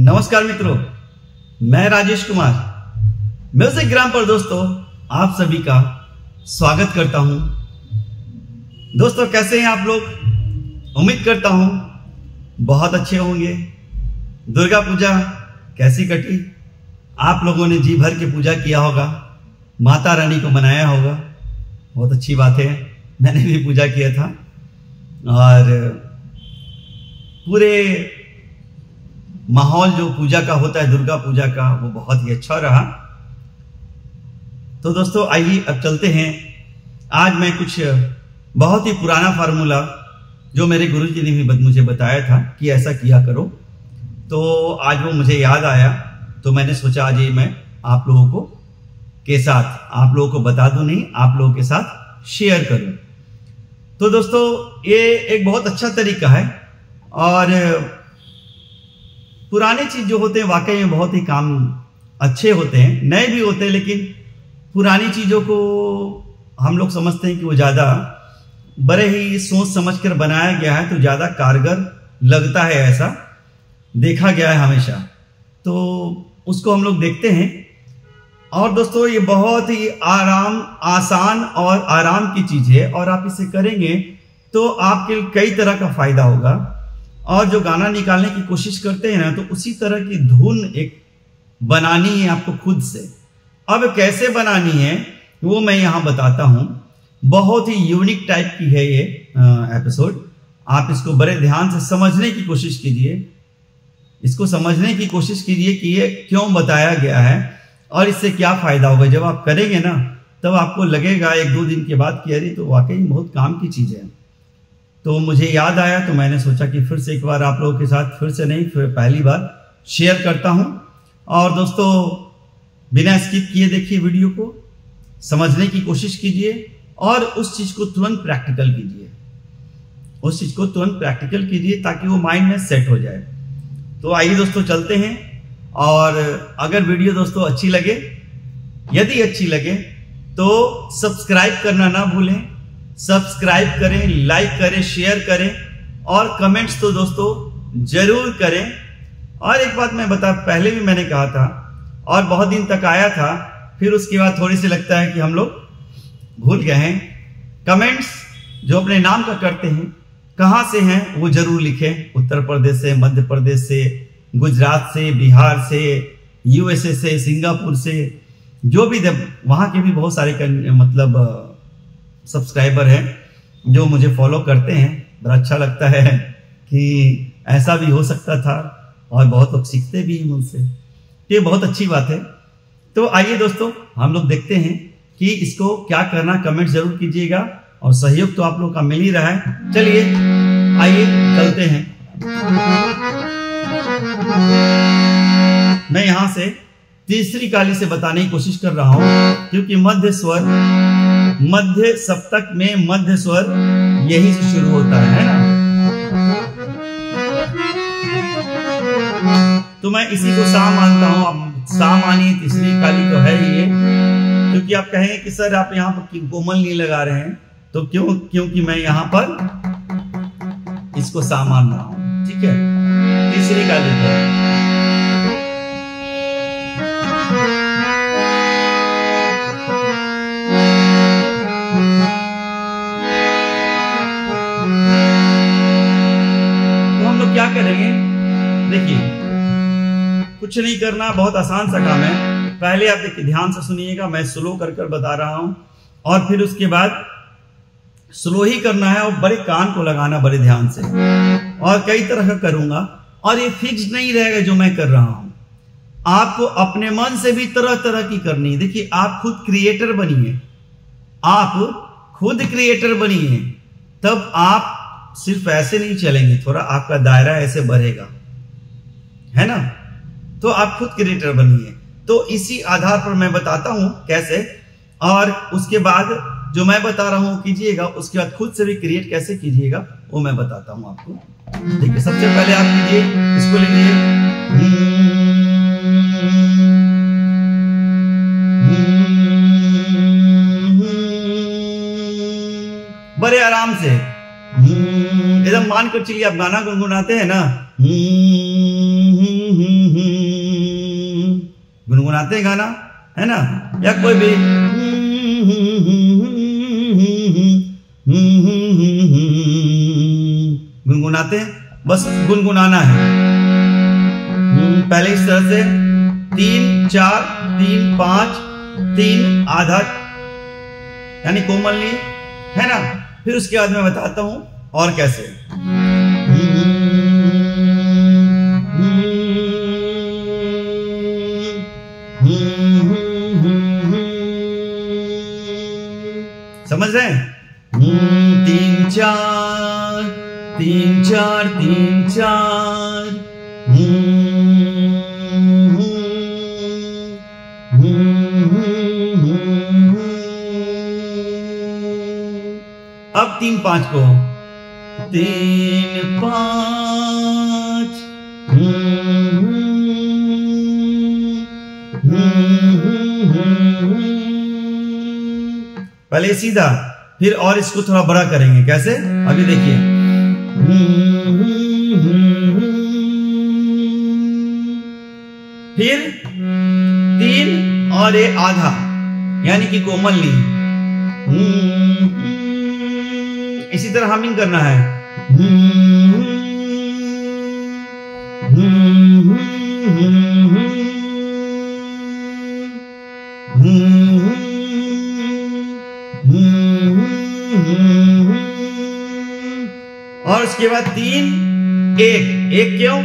नमस्कार मित्रों, मैं राजेश कुमार म्यूजिक ग्राम पर दोस्तों आप सभी का स्वागत करता हूं। दोस्तों कैसे हैं आप लोग? उम्मीद करता हूं बहुत अच्छे होंगे। दुर्गा पूजा कैसी कटी? आप लोगों ने जी भर के पूजा किया होगा, माता रानी को मनाया होगा। बहुत अच्छी बात है, मैंने भी पूजा किया था और पूरे माहौल जो पूजा का होता है, दुर्गा पूजा का, वो बहुत ही अच्छा रहा। तो दोस्तों आइए अब चलते हैं। आज मैं कुछ बहुत ही पुराना फार्मूला जो मेरे गुरुजी ने भी मुझे बताया था कि ऐसा किया करो, तो आज वो मुझे याद आया, तो मैंने सोचा आज ये मैं आप लोगों को के साथ, आप लोगों को बता दूं नहीं, आप लोगों के साथ शेयर करूं। तो दोस्तों ये एक बहुत अच्छा तरीका है और पुराने चीज जो होते हैं वाकई में बहुत ही काम अच्छे होते हैं, नए भी होते हैं, लेकिन पुरानी चीजों को हम लोग समझते हैं कि वो ज्यादा बड़े ही सोच समझकर बनाया गया है, तो ज्यादा कारगर लगता है, ऐसा देखा गया है हमेशा। तो उसको हम लोग देखते हैं। और दोस्तों ये बहुत ही आसान और आराम की चीज है और आप इसे करेंगे तो आपके कई तरह का फायदा होगा। और जो गाना निकालने की कोशिश करते हैं ना, तो उसी तरह की धुन एक बनानी है आपको खुद से। अब कैसे बनानी है वो मैं यहां बताता हूं। बहुत ही यूनिक टाइप की है ये एपिसोड। आप इसको बड़े ध्यान से समझने की कोशिश कीजिए, इसको समझने की कोशिश कीजिए कि ये क्यों बताया गया है और इससे क्या फायदा होगा। जब आप करेंगे ना तब आपको लगेगा एक दो दिन के बाद कि अरे तो वाकई बहुत काम की चीज है। तो मुझे याद आया, तो मैंने सोचा कि फिर से एक बार आप लोगों के साथ, फिर से नहीं, फिर पहली बार शेयर करता हूं। और दोस्तों बिना स्किप किए देखिए वीडियो को, समझने की कोशिश कीजिए और उस चीज को तुरंत प्रैक्टिकल कीजिए, उस चीज को तुरंत प्रैक्टिकल कीजिए ताकि वो माइंड में सेट हो जाए। तो आइए दोस्तों चलते हैं। और अगर वीडियो दोस्तों अच्छी लगे, यदि अच्छी लगे तो सब्सक्राइब करना ना भूलें। सब्सक्राइब करें, लाइक करें, शेयर करें और कमेंट्स तो दोस्तों जरूर करें। और एक बात मैं पहले भी मैंने कहा था और बहुत दिन तक आया था, फिर उसके बाद थोड़ी सी लगता है कि हम लोग भूल गए हैं। कमेंट्स जो अपने नाम का करते हैं, कहां से हैं वो जरूर लिखें। उत्तर प्रदेश से, मध्य प्रदेश से, गुजरात से, बिहार से, यूएसए से, सिंगापुर से, जो भी वहां के भी बहुत सारे मतलब सब्सक्राइबर हैं जो मुझे फॉलो करते हैं। बड़ा अच्छा लगता है कि ऐसा भी हो सकता था और बहुत लोग सीखते भी हैं मुझसे, ये बहुत अच्छी बात है। तो आइए दोस्तों हम लोग देखते हैं कि इसको क्या करना। कमेंट जरूर कीजिएगा और सहयोग तो आप लोग का मिल ही रहा है। चलिए आइए चलते हैं। मैं यहां से तीसरी काली से बताने की कोशिश कर रहा हूं, क्योंकि मध्य स्वर, मध्य सप्तक में मध्य स्वर यही से शुरू होता है ना। तो मैं इसी को सा मानता हूं। अब सा मानिए, तीसरी काली तो है ही ये। क्योंकि आप कहेंगे कि सर आप यहाँ पर कोमल नहीं लगा रहे हैं, तो क्योंकि मैं यहाँ पर इसको सा मान रहा हूं। ठीक है, तीसरी काली तो क्या करेंगे। देखिए कुछ नहीं करना, बहुत आसान सा काम है। पहले आप देखिए, ध्यान से सुनिएगा, मैं स्लो कर बता रहा हूं और फिर उसके बाद स्लो ही करना है और बड़े कान को लगाना बड़े ध्यान से। और कई तरह का करूंगा और ये फिक्स नहीं रहेगा जो मैं कर रहा हूं। आपको अपने मन से भी तरह तरह की करनी है। देखिए आप खुद क्रिएटर बनिए, आप खुद क्रिएटर बनिए, तब आप सिर्फ ऐसे नहीं चलेंगे, थोड़ा आपका दायरा ऐसे बढ़ेगा, है ना। तो आप खुद क्रिएटर बनिए। तो इसी आधार पर मैं बताता हूं कैसे, और उसके बाद जो मैं बता रहा हूं कीजिएगा, उसके बाद खुद से भी क्रिएट कैसे कीजिएगा वो मैं बताता हूं आपको। देखिए सबसे पहले आप कीजिए, इसको लीजिए, बड़े आराम से एकदम मान कर चलिए। आप गाना गुनगुनाते हैं ना, गुनगुनाते हैं गाना, है ना, या कोई भी गुनगुनाते हैं, बस गुनगुनाना है। पहले इस तरह से 3 4 3 5 3 आधा, यानी कोमलनी, है ना। फिर उसके बाद मैं बताता हूं और कैसे। समझ रहे हैं? 3 4 3 4 3 4। अब 3 5 को 3 5। पहले सीधा, फिर और इसको थोड़ा बड़ा करेंगे। कैसे? अभी देखिए, फिर 3 और ये आधा, यानी कि कोमलनी। इसी तरह हमिंग करना है। और उसके बाद 3 1 1 क्यों?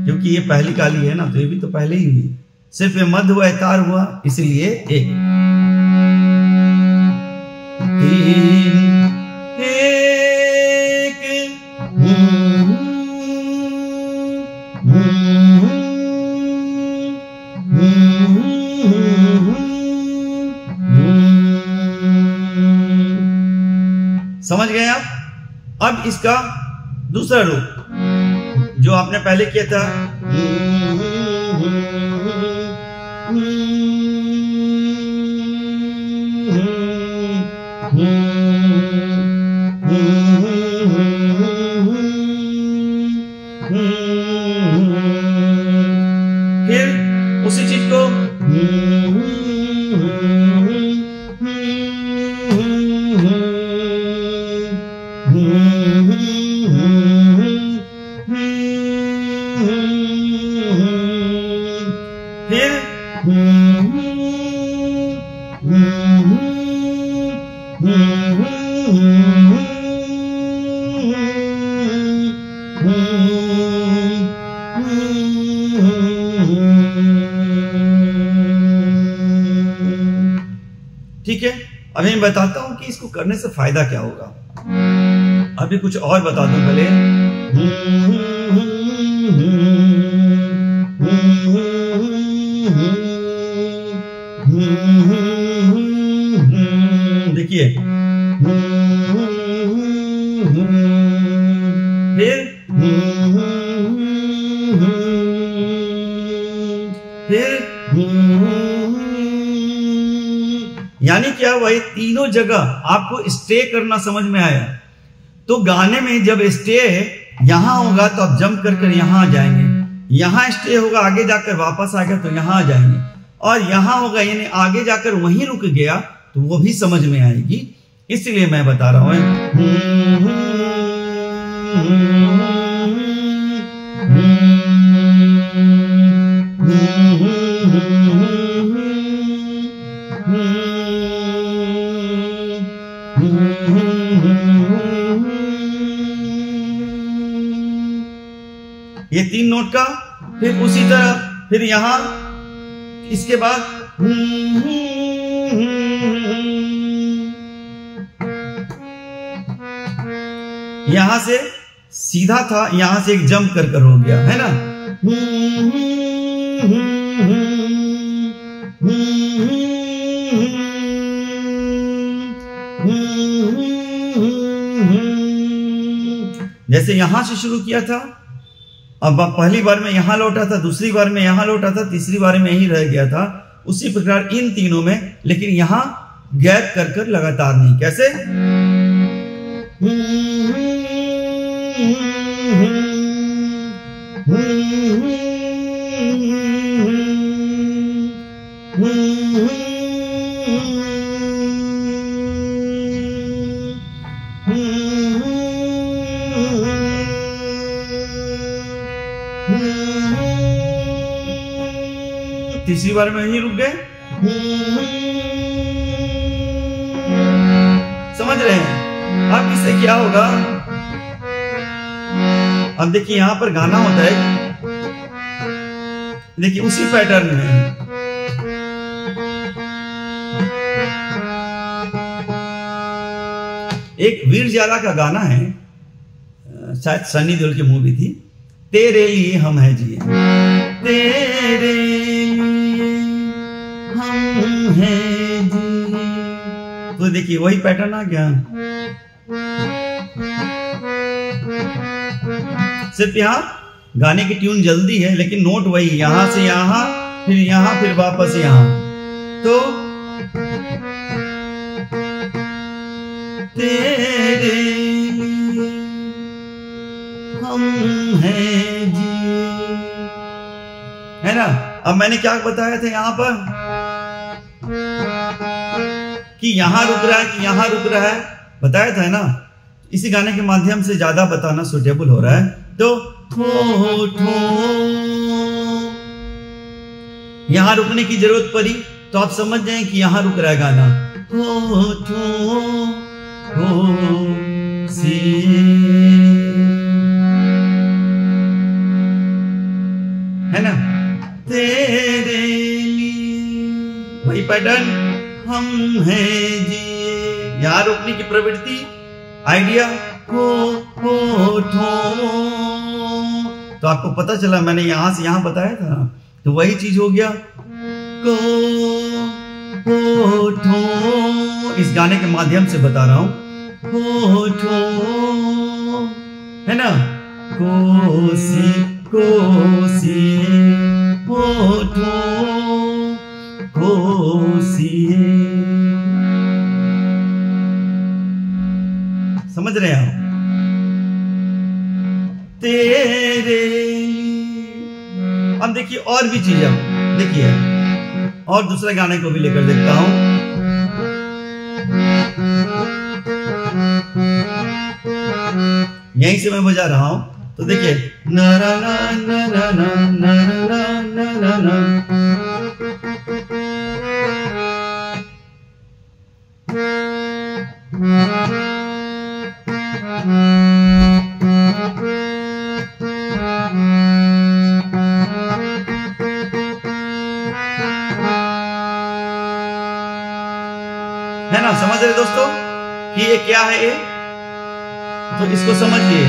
क्योंकि ये पहली काली है ना, तो ये भी तो पहले ही हुई, सिर्फ ये मध्य हुआ, तार हुआ, इसलिए 1 3 1। समझ गए आप? अब इसका दूसरा रूप जो आपने पहले किया था, फिर उसी चीज को ठीक है। अभी मैं बताता हूं कि इसको करने से फायदा क्या होगा। अभी कुछ और बता दूं पहले। देखिए, फिर यानी क्या, वही तीनों जगह आपको स्टे करना समझ में आया। तो गाने में जब स्टे यहां होगा तो आप जंप कर यहां आ जाएंगे, यहां स्टे होगा, आगे जाकर वापस आ गया तो यहां आ जाएंगे, और यहां होगा यानी आगे जाकर वहीं रुक गया तो वो भी समझ में आएगी। इसलिए मैं बता रहा हूं। ये 3 नोट का, फिर उसी तरह, फिर यहां, इसके बाद यहां से सीधा था, यहां से एक जंप कर हो गया, है ना। जैसे यहां से शुरू किया था, अब पहली बार में यहां लौटा था, दूसरी बार में यहां लौटा था, तीसरी बार में यहीं रह गया था। उसी प्रकार इन तीनों में, लेकिन यहां गैप कर लगातार नहीं। कैसे? तीसरी बार में यहीं रुक गए। समझ रहे हैं? अब इससे क्या होगा? अब देखिए यहां पर गाना होता है, देखिए उसी पैटर्न में। एक वीर ज़ाला का गाना है, शायद सनी देओल की मूवी थी, तेरे लिए हम है जिए, तेरे लिए हम है जिए। तो देखिए वही पैटर्न आ गया। सिर्फ यहाँ गाने की ट्यून जल्दी है, लेकिन नोट वही, यहां से यहां, फिर यहां, फिर वापस यहां। तो तेरे लिए हम हैं जिए, है ना। अब मैंने क्या बताया था यहां पर कि यहां रुक रहा है कि यहां रुक रहा है, बताया था, है ना। इसी गाने के माध्यम से ज्यादा बताना सुटेबल हो रहा है। तो ठो यहां रुकने की जरूरत पड़ी तो आप समझ जाएं कि यहां रुक रहा है गाना। है ना, तेरे लिए वही पैटर्न, हम हैं जिए। यहां रुकने की प्रवृत्ति, आइडिया तो आपको पता चला, मैंने यहां से यहां बताया था, तो वही चीज हो गया। इस गाने के माध्यम से बता रहा हूं, है ना। कोसी कोसी कोसी, समझ रहे हैं आप? तेरे अब देखिए और भी चीज है, देखिए और दूसरे गाने को भी लेकर देखता हूं। यहीं से मैं बजा रहा हूं, तो देखिए ना ना ना ना ना ना ना ना ना। है ना, समझ रहे दोस्तों कि ये क्या है ये? तो इसको समझिए।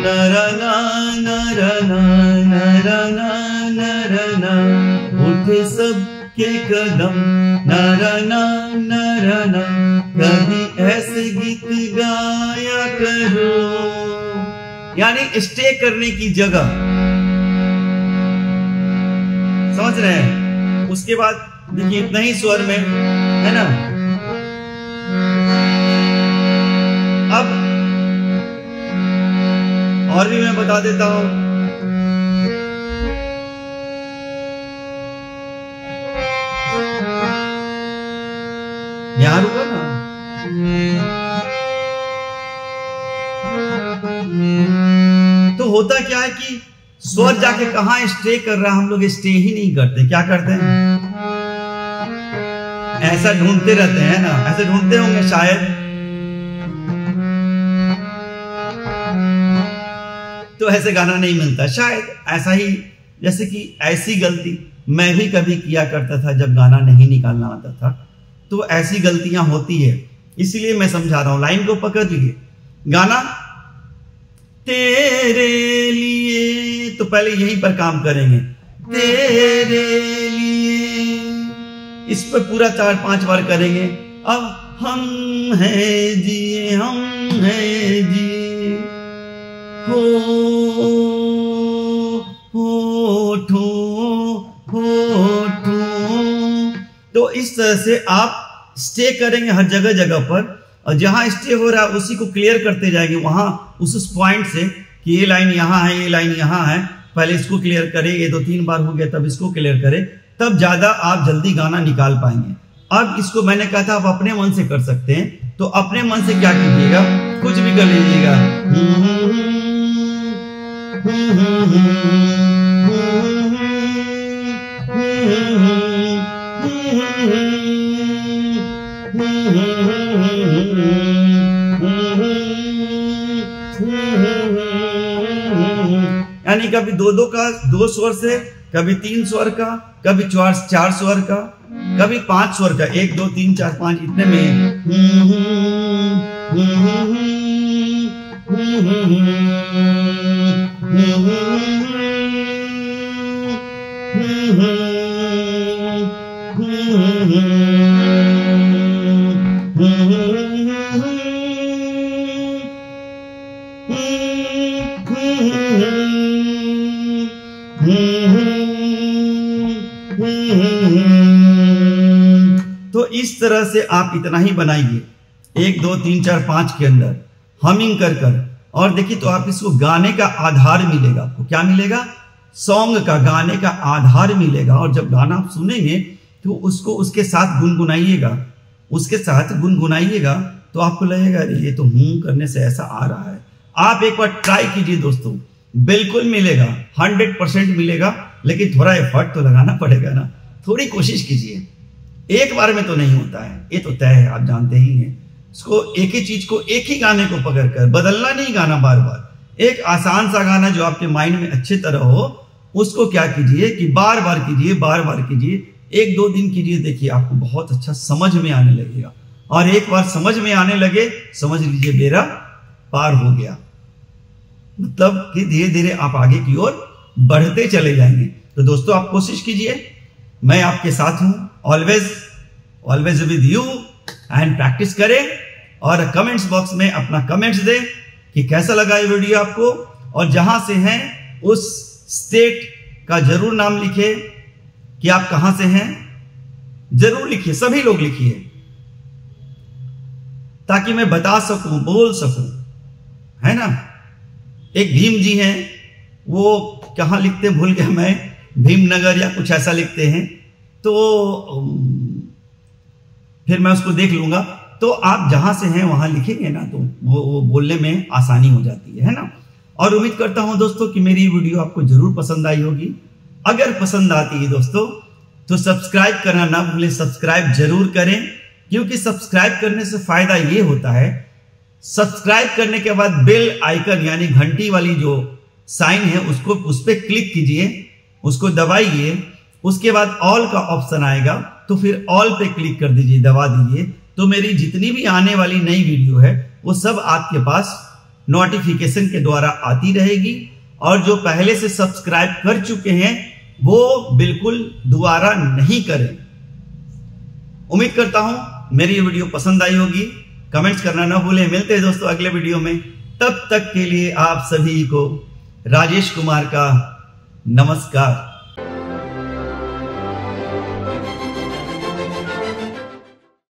नरना नरना नरना नरना उठे सबके कदम, नरना नरना कभी ऐसे गीत गाया करो, यानी स्टे करने की जगह। समझ रहे हैं? उसके बाद देखिए इतना ही स्वर में, है ना। अब और भी मैं बता देता हूं। यहां रुका ना, तो होता क्या है कि स्वर जाके कहां स्टे कर रहा है, हम लोग स्टे ही नहीं करते। क्या करते हैं? ऐसा ढूंढते रहते हैं ना, ऐसे ढूंढते होंगे शायद। तो ऐसे गाना नहीं मिलता शायद, ऐसा ही। जैसे कि ऐसी गलती मैं भी कभी किया करता था जब गाना नहीं निकालना आता था, तो ऐसी गलतियां होती है, इसीलिए मैं समझा रहा हूं। लाइन को पकड़ लीजिए। गाना तेरे लिए, तो पहले यहीं पर काम करेंगे, तेरे लिए, इस पर पूरा 4-5 बार करेंगे। अब हम हैं जिए, हम हैं जिए, होठों तो इस तरह से आप स्टे करेंगे हर जगह जगह पर, और जहां स्टे हो रहा है उसी को क्लियर करते जाएंगे वहां उस पॉइंट से कि ये लाइन यहां है, ये लाइन यहां है, पहले इसको क्लियर करें, ये 2-3 बार हो गया तब इसको क्लियर करें, तब ज्यादा आप जल्दी गाना निकाल पाएंगे। अब इसको मैंने कहा था आप अपने मन से कर सकते हैं, तो अपने मन से क्या कीजिएगा, कुछ भी कर लीजिएगा। यानी कभी दो का 2 स्वर से, कभी 3 स्वर का, कभी 4 स्वर का, कभी 5 स्वर का, 1 2 3 4 5 इतने में। तो इस तरह से आप इतना ही बनाइए 1 2 3 4 5 के अंदर हमिंग कर कर, और देखिए तो आप इसको गाने का आधार मिलेगा। आपको क्या मिलेगा? सॉन्ग का, गाने का आधार मिलेगा। और जब गाना आप सुनेंगे तो उसको उसके साथ गुनगुनाइएगा, उसके साथ गुनगुनाइएगा तो आपको लगेगा अरे ये तो करने से ऐसा आ रहा है। आप एक बार ट्राई कीजिए दोस्तों, बिल्कुल मिलेगा, 100% मिलेगा। लेकिन थोड़ा एफर्ट तो लगाना पड़ेगा ना, थोड़ी कोशिश कीजिए। एक बार में तो नहीं होता है, ये तो तय है, आप जानते ही हैं। इसको एक ही चीज को, एक ही गाने को पकड़कर बदलना नहीं, गाना बार बार। एक आसान सा गाना जो आपके माइंड में अच्छी तरह हो, उसको क्या कीजिए कि बार बार कीजिए, बार बार कीजिए, 1 2 दिन कीजिए। देखिए आपको बहुत अच्छा समझ में आने लगेगा। और एक बार समझ में आने लगे, समझ लीजिए बेड़ा पार हो गया। मतलब कि धीरे धीरे आप आगे की ओर बढ़ते चले जाएंगे। तो दोस्तों आप कोशिश कीजिए, मैं आपके साथ हूं, always with you, and practice करें। और कमेंट्स बॉक्स में अपना कमेंट्स दें कि कैसा लगा ये वीडियो आपको, और जहां से हैं उस स्टेट का जरूर नाम लिखिए कि आप कहां से हैं, जरूर लिखिए, सभी लोग लिखिए, ताकि मैं बता सकूं, बोल सकूं, है ना। एक भीम जी हैं, वो कहां लिखते हैं भूल गया मैं, भीमनगर या कुछ ऐसा लिखते हैं, तो फिर मैं उसको देख लूंगा। तो आप जहां से हैं वहां लिखेंगे ना, तो वो बोलने में आसानी हो जाती है ना। और उम्मीद करता हूं दोस्तों कि मेरी वीडियो आपको जरूर पसंद आई होगी। अगर पसंद आती है दोस्तों तो सब्सक्राइब करना ना भूलें, सब्सक्राइब जरूर करें, क्योंकि सब्सक्राइब करने से फायदा ये होता है, सब्सक्राइब करने के बाद बेल आइकन यानी घंटी वाली जो साइन है उसको, उस पर क्लिक कीजिए, उसको दबाइए। उसके बाद ऑल का ऑप्शन आएगा, तो फिर ऑल पे क्लिक कर दीजिए, दबा दीजिए। तो मेरी जितनी भी आने वाली नई वीडियो है वो सब आपके पास नोटिफिकेशन के द्वारा आती रहेगी। और जो पहले से सब्सक्राइब कर चुके हैं वो बिल्कुल दोबारा नहीं करें। उम्मीद करता हूं मेरी वीडियो पसंद आई होगी। कमेंट्स करना ना भूलें। मिलते हैं दोस्तों अगले वीडियो में, तब तक के लिए आप सभी को राजेश कुमार का नमस्कार।